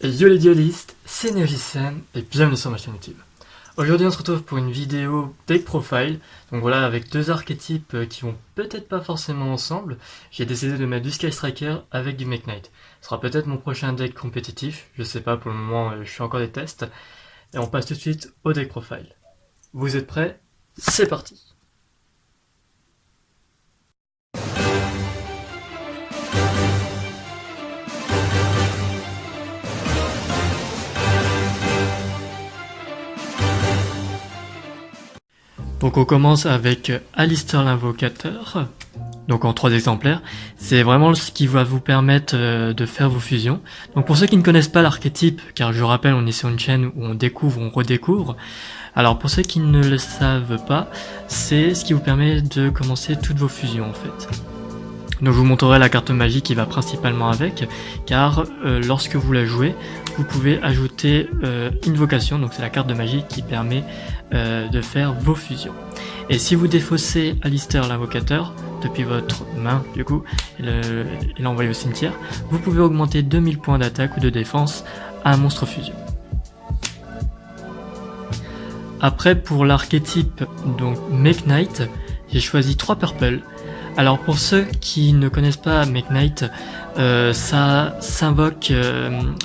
Yo les dualistes, c'est Nergissen et bienvenue sur ma chaîne YouTube. Aujourd'hui on se retrouve pour une vidéo deck profile, donc voilà avec deux archétypes qui vont peut-être pas forcément ensemble. J'ai décidé de mettre du Sky Striker avec du Make Knight. Ce sera peut-être mon prochain deck compétitif, je sais pas pour le moment, je fais encore des tests. Et on passe tout de suite au deck profile. Vous êtes prêts? C'est parti! Donc on commence avec Alistair l'Invocateur, donc en 3 exemplaires. C'est vraiment ce qui va vous permettre de faire vos fusions. Donc pour ceux qui ne connaissent pas l'archétype, car je rappelle on est sur une chaîne où on découvre, on redécouvre. Alors pour ceux qui ne le savent pas, c'est ce qui vous permet de commencer toutes vos fusions en fait. Donc je vous montrerai la carte magie qui va principalement avec, car lorsque vous la jouez, vous pouvez ajouter Invocation, donc c'est la carte de magie qui permet de faire vos fusions. Et si vous défaussez Alistair l'Invocateur, depuis votre main du coup, et l'envoyer au cimetière, vous pouvez augmenter 2000 points d'attaque ou de défense à un monstre fusion. Après pour l'archétype donc Make Knight, j'ai choisi 3 purple. Alors pour ceux qui ne connaissent pas Make Knight, ça s'invoque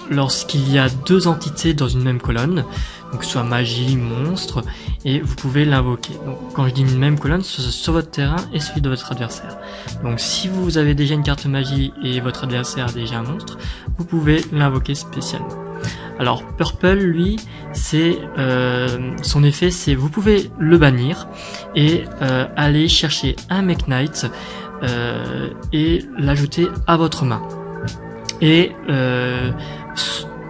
lorsqu'il y a 2 entités dans une même colonne, donc soit magie, monstre, et vous pouvez l'invoquer. Donc quand je dis une même colonne, c'est sur votre terrain et celui de votre adversaire. Donc si vous avez déjà une carte magie et votre adversaire a déjà un monstre, vous pouvez l'invoquer spécialement. Alors Purple lui, c'est son effet, c'est vous pouvez le bannir et aller chercher un Make Knight et l'ajouter à votre main. Et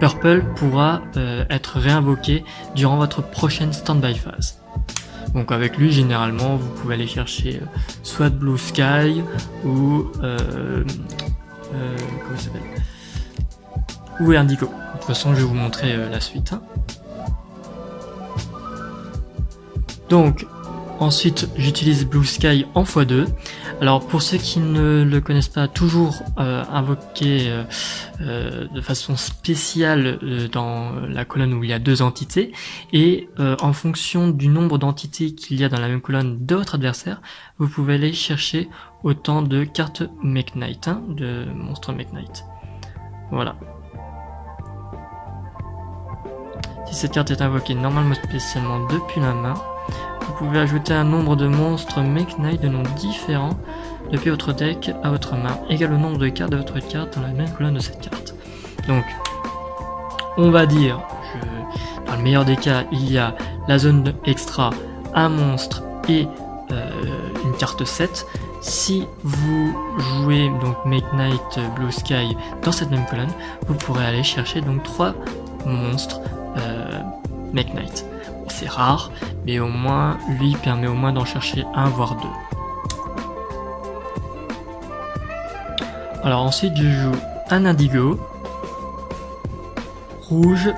Purple pourra être réinvoqué durant votre prochaine standby phase. Donc avec lui, généralement, vous pouvez aller chercher soit Blue Sky ou comment il s'appelle, ou Indigo. De toute façon, je vais vous montrer la suite. Donc, ensuite, j'utilise Blue Sky en x2. Alors, pour ceux qui ne le connaissent pas, toujours invoquer de façon spéciale dans la colonne où il y a 2 entités. Et en fonction du nombre d'entités qu'il y a dans la même colonne de votre adversaire, vous pouvez aller chercher autant de cartes Make Knight, de monstres Make Knight. Voilà. Si cette carte est invoquée normalement spécialement depuis la main, vous pouvez ajouter un nombre de monstres Make Knight de noms différents depuis votre deck à votre main, égal au nombre de cartes de votre carte dans la même colonne de cette carte. Donc, on va dire, dans le meilleur des cas, il y a la zone extra, un monstre et une carte 7. Si vous jouez donc Make Knight Blue Sky dans cette même colonne, vous pourrez aller chercher donc 3 monstres Make Knight. C'est rare, mais au moins lui permet au moins d'en chercher un voire 2. Alors ensuite je joue un Indigo, rouge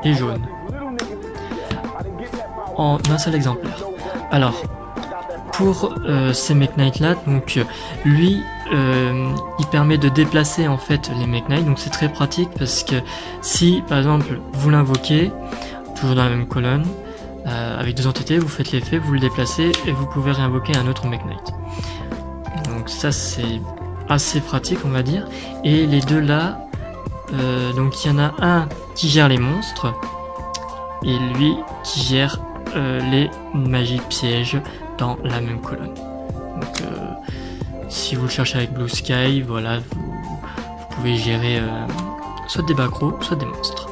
et jaune en un seul exemplaire. Alors pour ces Make Knight là, donc lui il permet de déplacer en fait les Make Knight, donc c'est très pratique parce que si par exemple vous l'invoquez toujours dans la même colonne avec 2 entités, vous faites l'effet, vous le déplacez et vous pouvez réinvoquer un autre Make Knight. Donc ça c'est assez pratique on va dire. Et les deux là, donc il y en a un qui gère les monstres et lui qui gère les magies pièges dans la même colonne. Donc si vous le cherchez avec Blue Sky, voilà, vous pouvez gérer soit des backrows, soit des monstres.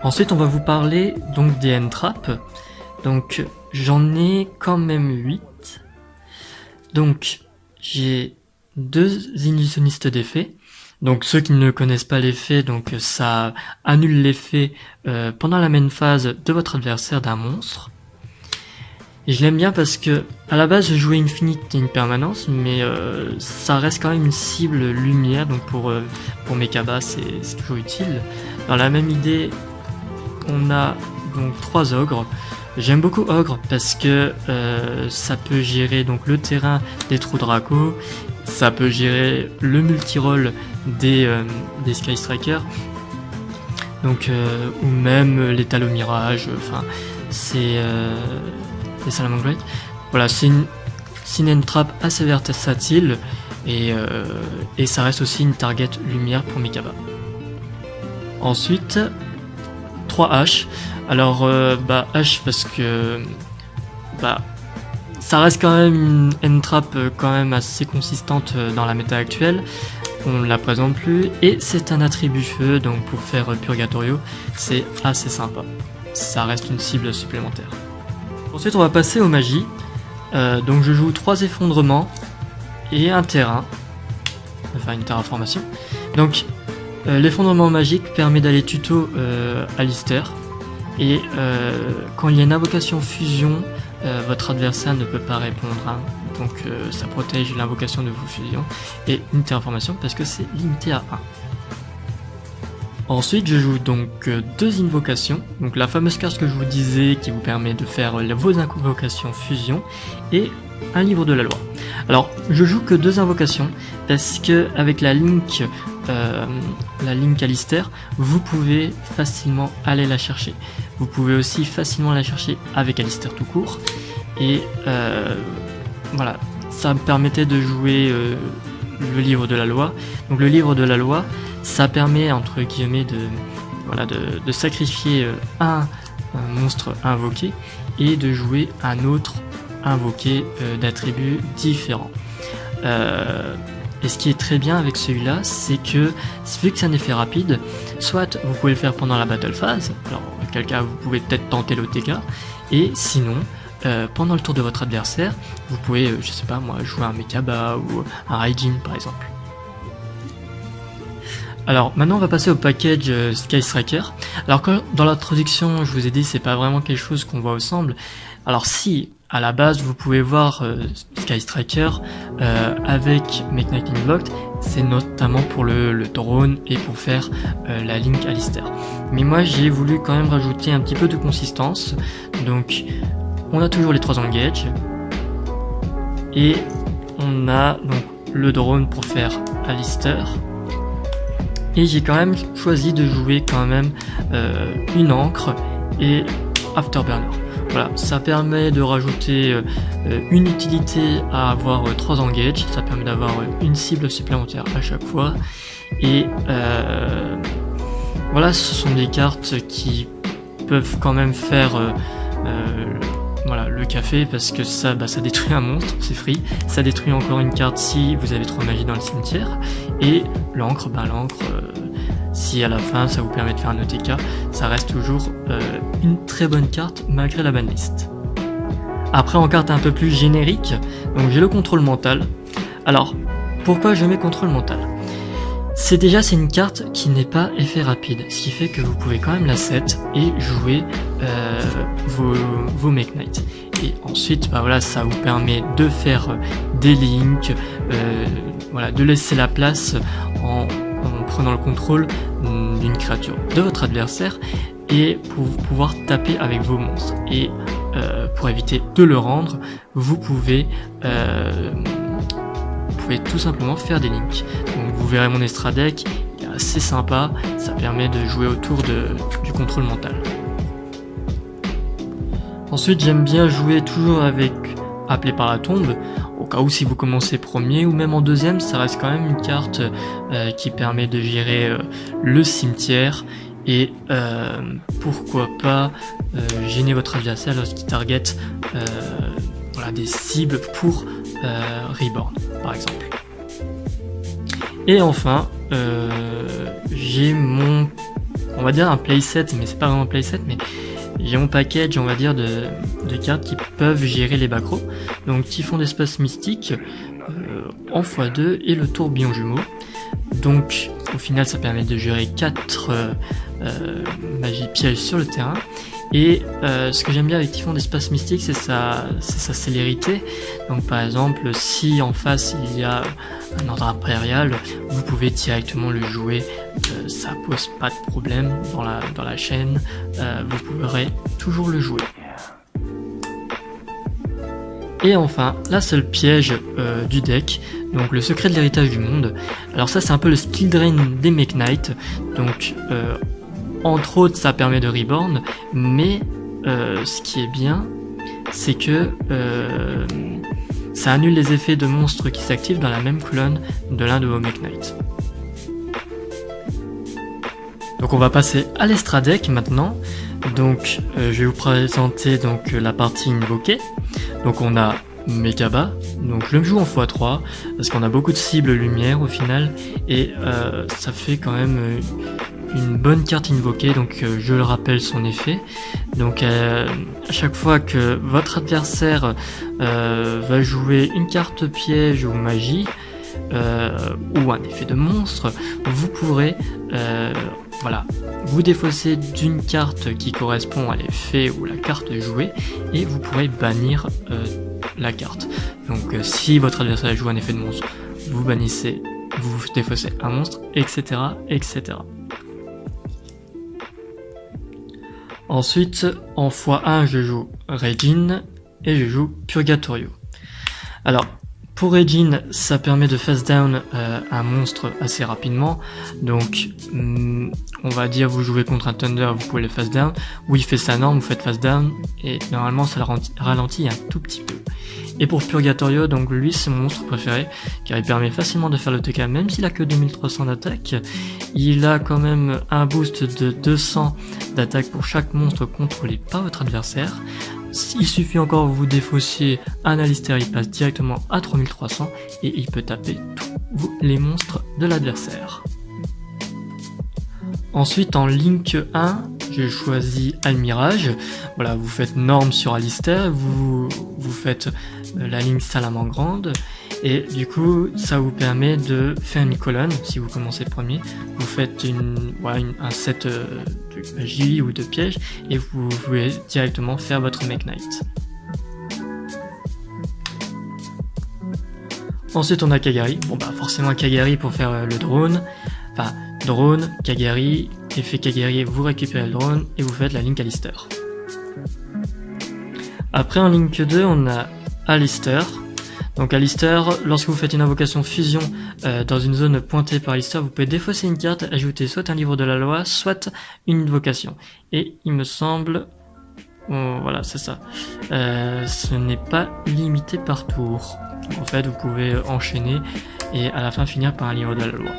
Ensuite, on va vous parler donc des N-Trap. Donc, j'en ai quand même 8. Donc, j'ai 2 illusionnistes d'effet. Donc, ceux qui ne connaissent pas l'effet, donc ça annule l'effet pendant la main phase de votre adversaire d'un monstre. Et je l'aime bien parce que à la base je jouais Infinite et une permanence, mais ça reste quand même une cible lumière, donc pour mes cabas c'est toujours utile. Dans la même idée, on a donc 3 ogres. J'aime beaucoup ogre parce que ça peut gérer donc le terrain des trous Draco, ça peut gérer le multi-roll des Sky Striker, donc ou même les Talos Mirage, enfin c'est les Salamangreat. Voilà, c'est une end trap assez versatile et ça reste aussi une target lumière pour Mekaba. Ensuite 3 H. Alors H parce que ça reste quand même une end trap quand même assez consistante dans la méta actuelle. On ne la présente plus et c'est un attribut feu, donc pour faire Purgatorio c'est assez sympa. Ça reste une cible supplémentaire. Ensuite on va passer aux magies. Donc je joue 3 effondrements et un terrain, enfin une terraformation. Donc l'effondrement magique permet d'aller tuto Alistair et quand il y a une invocation fusion, votre adversaire ne peut pas répondre, hein. Donc ça protège l'invocation de vos fusions et une terraformation parce que c'est limité à 1. Ensuite je joue donc 2 invocations, donc la fameuse carte que je vous disais qui vous permet de faire vos invocations fusion et un livre de la loi. Alors je joue que 2 invocations parce que avec la Link Alistair, vous pouvez facilement aller la chercher. Vous pouvez aussi facilement la chercher avec Alistair tout court et voilà, ça me permettait de jouer le livre de la loi. Donc le livre de la loi, ça permet entre guillemets de sacrifier un monstre invoqué et de jouer un autre invoqué d'attributs différents. Et ce qui est très bien avec celui-là, c'est que vu que c'est un effet rapide, soit vous pouvez le faire pendant la battle phase, alors dans quel cas vous pouvez peut-être tenter l'OTK, et sinon pendant le tour de votre adversaire, vous pouvez, je sais pas moi, jouer un Mekaba ou un Raijin par exemple. Alors maintenant on va passer au package Sky Striker. Alors quand dans l'introduction je vous ai dit c'est pas vraiment quelque chose qu'on voit ensemble. Alors si à la base vous pouvez voir Sky Striker avec Make Knight Invoked, c'est notamment pour le drone et pour faire la Link Alistair. Mais moi j'ai voulu quand même rajouter un petit peu de consistance. Donc on a toujours les 3 engages et on a donc le drone pour faire Alistair. Et j'ai quand même choisi de jouer quand même une encre et Afterburner. Voilà, ça permet de rajouter une utilité à avoir 3 engages, ça permet d'avoir une cible supplémentaire à chaque fois. Et voilà, ce sont des cartes qui peuvent quand même faire voilà, le café parce que ça détruit un monstre, c'est free. Ça détruit encore une carte si vous avez trop de magie dans le cimetière. Et l'encre, si à la fin ça vous permet de faire un OTK, ça reste toujours une très bonne carte malgré la banlist. Après en carte un peu plus générique, donc j'ai le contrôle mental. Alors, pourquoi je mets contrôle mental ? C'est une carte qui n'est pas effet rapide, ce qui fait que vous pouvez quand même la set et jouer vos Make Knight. Et ensuite, voilà, ça vous permet de faire des links, voilà, de laisser la place en prenant le contrôle d'une créature de votre adversaire et pour pouvoir taper avec vos monstres. Et pour éviter de le rendre, vous pouvez tout simplement faire des links. Donc vous verrez mon extra deck, il est assez sympa, ça permet de jouer autour du contrôle mental. Ensuite j'aime bien jouer toujours avec Appelé par la tombe, au cas où si vous commencez premier ou même en deuxième, ça reste quand même une carte qui permet de gérer le cimetière et pourquoi pas gêner votre adversaire lorsqu'il target voilà, des cibles pour Reborn par exemple. Et enfin j'ai mon, on va dire un playset, mais c'est pas vraiment un playset, mais j'ai mon package, on va dire, de cartes qui peuvent gérer les backrows. Donc Typhon d'espace mystique en x2 et le tourbillon jumeau. Donc au final ça permet de gérer 4 magies pièges sur le terrain. Et ce que j'aime bien avec Typhon d'espace mystique, c'est sa célérité. Donc par exemple, si en face il y a un ordre impérial, vous pouvez directement le jouer, ça pose pas de problème dans la chaîne, vous pourrez toujours le jouer. Et enfin, la seule piège du deck, Donc le secret de l'héritage du monde. Alors ça c'est un peu le skill drain des Mekk Knight. Donc entre autres ça permet de reborn, mais ce qui est bien c'est que ça annule les effets de monstres qui s'activent dans la même colonne de l'un de vos Mekk Knight. Donc on va passer à l'Extra Deck maintenant. Donc je vais vous présenter donc la partie invoquée. Donc on a Mekaba, donc je le joue en x3 parce qu'on a beaucoup de cibles lumière au final et ça fait quand même une bonne carte invoquée, donc je le rappelle son effet. Donc à chaque fois que votre adversaire va jouer une carte piège ou magie ou un effet de monstre, vous pourrez voilà, vous défausser d'une carte qui correspond à l'effet ou la carte jouée et vous pourrez bannir la carte. Donc si votre adversaire joue un effet de monstre, vous bannissez, vous défaussez un monstre, etc. etc. Ensuite, en x1, je joue Regine et je joue Purgatorio. Alors, pour Regine, ça permet de face down un monstre assez rapidement. Donc, on va dire vous jouez contre un Thunder, vous pouvez le face down. Ou il fait sa norme, vous faites face down. Et normalement, ça le ralentit un tout petit peu. Et pour Purgatorio, donc lui, c'est mon monstre préféré, car il permet facilement de faire le TK, même s'il a que 2300 d'attaque. Il a quand même un boost de 200 d'attaque pour chaque monstre contrôlé par votre adversaire. Il suffit encore que vous défaussiez un Alistair, il passe directement à 3300 et il peut taper tous les monstres de l'adversaire. Ensuite en Link 1, j'ai choisi Almirage. Voilà, vous faites norme sur Alistair, vous faites la ligne Salamandre et du coup ça vous permet de faire une colonne. Si vous commencez premier, vous faites un set de magie ou de piège et vous pouvez directement faire votre Mekk Knight. Ensuite on a Kagari, bon bah forcément Kagari pour faire le drone, enfin drone, Kagari, effet Kagari, vous récupérez le drone et vous faites la Link Alistair. Après en Link 2 on a Alistair. Donc Alistair, lorsque vous faites une invocation fusion dans une zone pointée par Alistair, vous pouvez défausser une carte, ajouter soit un livre de la loi, soit une invocation. Et il me semble... voilà, c'est ça. Ce n'est pas limité par tour. Donc, en fait, vous pouvez enchaîner et à la fin finir par un livre de la loi.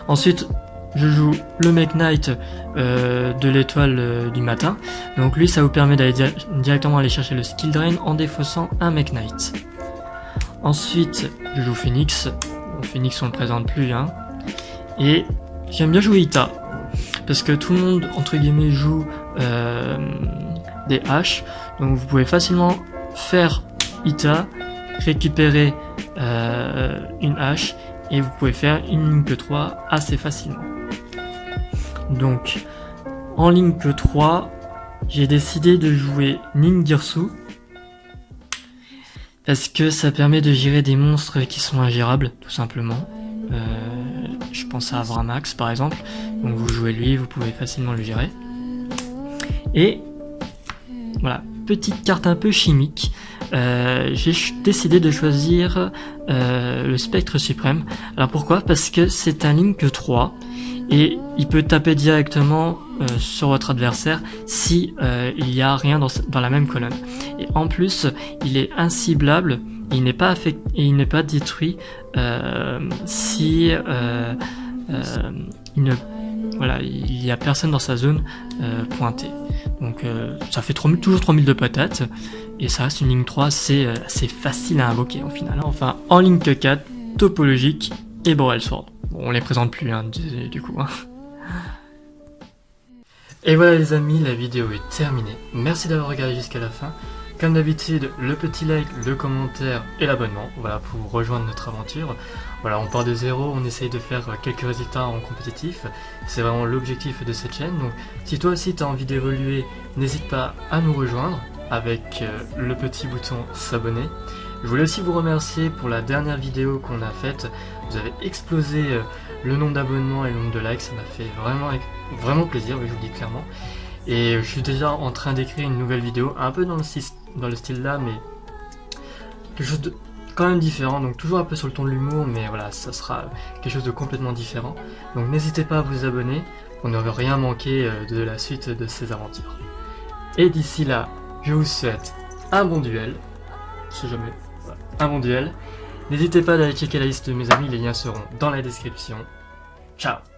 Ensuite, je joue le Mekk Knight de l'étoile du matin. Donc lui, ça vous permet d'aller directement aller chercher le skill drain en défaussant un Mekk Knight. Ensuite, je joue Phoenix. Bon, Phoenix, on ne le présente plus. Hein. Et j'aime bien jouer Ita. Parce que tout le monde, entre guillemets, joue des haches. Donc vous pouvez facilement faire Ita, récupérer une hache. Et vous pouvez faire une Link 3 assez facilement. Donc, en Link 3, j'ai décidé de jouer Ningirsu parce que ça permet de gérer des monstres qui sont ingérables, tout simplement. Je pense à Avramax par exemple. Donc vous jouez lui, vous pouvez facilement le gérer. Et voilà, petite carte un peu chimique. J'ai décidé de choisir le Spectre Suprême. Alors pourquoi? Parce que c'est un Link 3 et il peut taper directement sur votre adversaire si il n'y a rien dans la même colonne. Et en plus, il est inciblable, il n'est pas affecté, et il n'est pas détruit si il n'y a personne dans sa zone pointée. Donc ça fait toujours 3000 de patates et ça reste une ligne 3 assez facile à invoquer au final. Enfin en Link 4, topologique et Boreal Sword. Bon, on les présente plus hein, du coup. Hein. Et voilà les amis, la vidéo est terminée. Merci d'avoir regardé jusqu'à la fin. Comme d'habitude, le petit like, le commentaire et l'abonnement, voilà, pour rejoindre notre aventure. Voilà, on part de zéro, on essaye de faire quelques résultats en compétitif. C'est vraiment l'objectif de cette chaîne. Donc, si toi aussi tu as envie d'évoluer, n'hésite pas à nous rejoindre avec le petit bouton s'abonner. Je voulais aussi vous remercier pour la dernière vidéo qu'on a faite. Vous avez explosé le nombre d'abonnements et le nombre de likes, ça m'a fait vraiment plaisir, oui, je vous le dis clairement. Et je suis déjà en train d'écrire une nouvelle vidéo, un peu dans le style là, mais quelque chose quand même différent, donc toujours un peu sur le ton de l'humour, mais voilà, ça sera quelque chose de complètement différent. Donc n'hésitez pas à vous abonner pour ne rien manquer de la suite de ces aventures. Et d'ici là, je vous souhaite un bon duel, si jamais, voilà, un bon duel. N'hésitez pas à aller checker la liste de mes amis, les liens seront dans la description. Ciao!